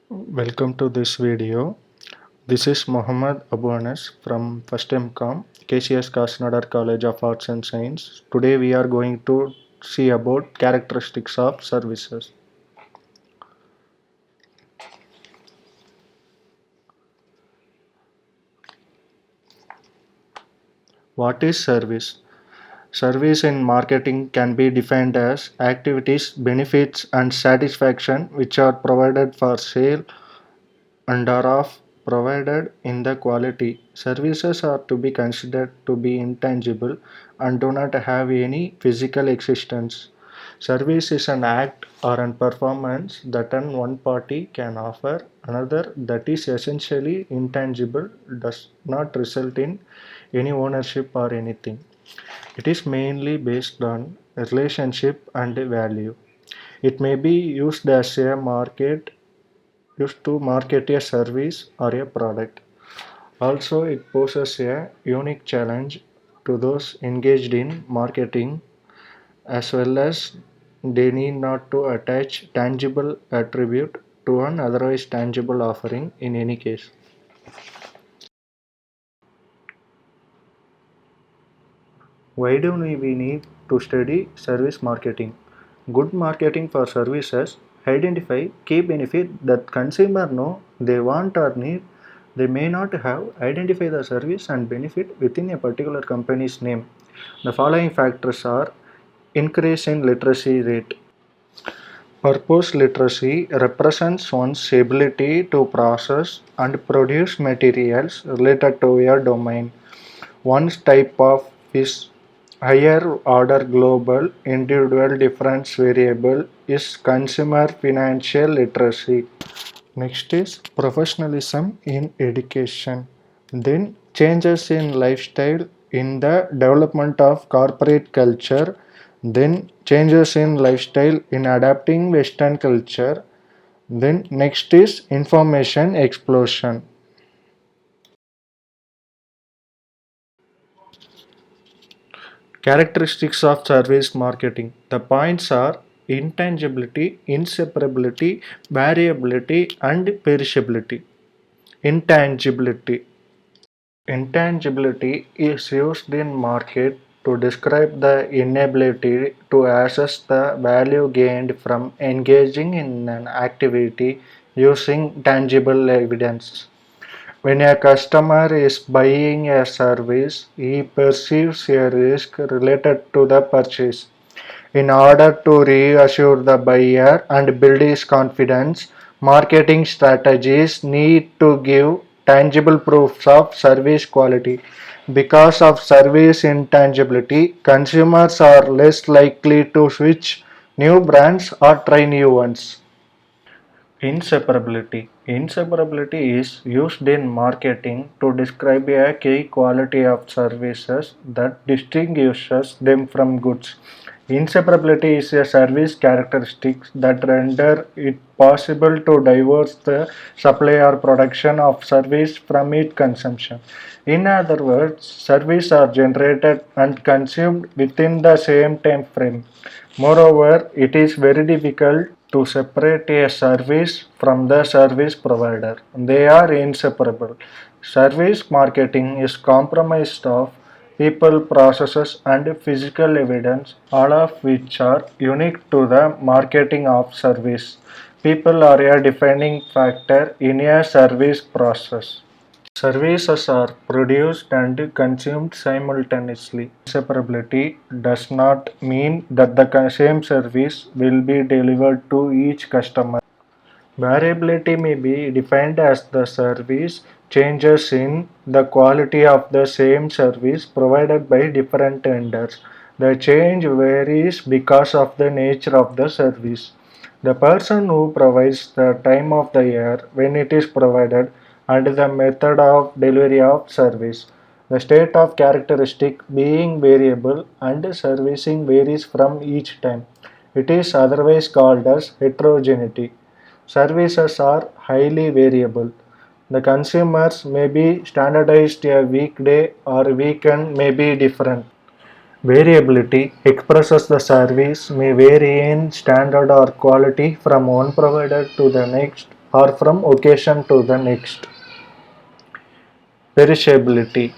Welcome to this video. This is Muhammad Abu Anas from First MCOM, KCS Kasnadar College of Arts and Science. Today we are going to see about characteristics of services. What is service? Service in marketing can be defined as activities, benefits, and satisfaction which are provided for sale and are of provided in the quality. Services are to be considered to be intangible and do not have any physical existence. Service is an act or an performance that one party can offer another that is essentially intangible, does not result in any ownership or anything. It is mainly based on relationship and value. It may be used to market a service or a product. Also, it poses a unique challenge to those engaged in marketing as well as they need not to attach tangible attribute to an otherwise tangible offering in any case. Why do we need to study service marketing? Good marketing for services identify key benefit that consumer know they want or need. They may not have identify the service and benefit within a particular company's name. The following factors are increase in literacy rate. Purpose literacy represents one's ability to process and produce materials related to a domain. One type of is higher order global individual difference variable is consumer financial literacy. Next is professionalism in education. Then changes in lifestyle in the development of corporate culture. Then changes in lifestyle in adapting Western culture. Then next is information explosion. Characteristics of service marketing. The points are intangibility, inseparability, variability, and perishability. Intangibility. Intangibility is used in market to describe the inability to assess the value gained from engaging in an activity using tangible evidence. When a customer is buying a service, he perceives a risk related to the purchase. In order to reassure the buyer and build his confidence, marketing strategies need to give tangible proofs of service quality. Because of service intangibility, consumers are less likely to switch new brands or try new ones. Inseparability. Inseparability is used in marketing to describe a key quality of services that distinguishes them from goods. Inseparability is a service characteristic that render it possible to divorce the supply or production of service from its consumption. In other words, services are generated and consumed within the same time frame. Moreover, it is very difficult to separate a service from the service provider. They are inseparable. Service marketing is comprised of people, processes, and physical evidence, all of which are unique to the marketing of service. People are a defining factor in a service process. Services are produced and consumed simultaneously. Separability does not mean that the same service will be delivered to each customer. Variability may be defined as the service changes in the quality of the same service provided by different vendors. The change varies because of the nature of the service. The person who provides the time of the year when it is provided and the method of delivery of service. The state of characteristic being variable and servicing varies from each time. It is otherwise called as heterogeneity. Services are highly variable. The consumers may be standardized a weekday or weekend may be different. Variability expresses the service may vary in standard or quality from one provider to the next or from occasion to the next. Perishability.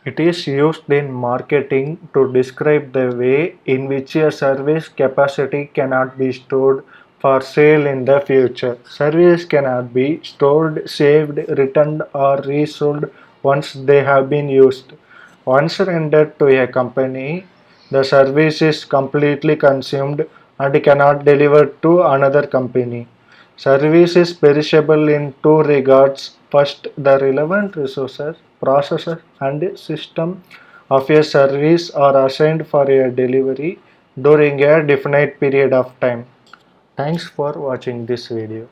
It is used in marketing to describe the way in which a service capacity cannot be stored for sale in the future. Services cannot be stored, saved, returned, or resold once they have been used. Once rendered to a company, the service is completely consumed and cannot deliver to another company. Service is perishable in two regards. First, the relevant resources, processes, and system of a service are assigned for a delivery during a definite period of time. Thanks for watching this video.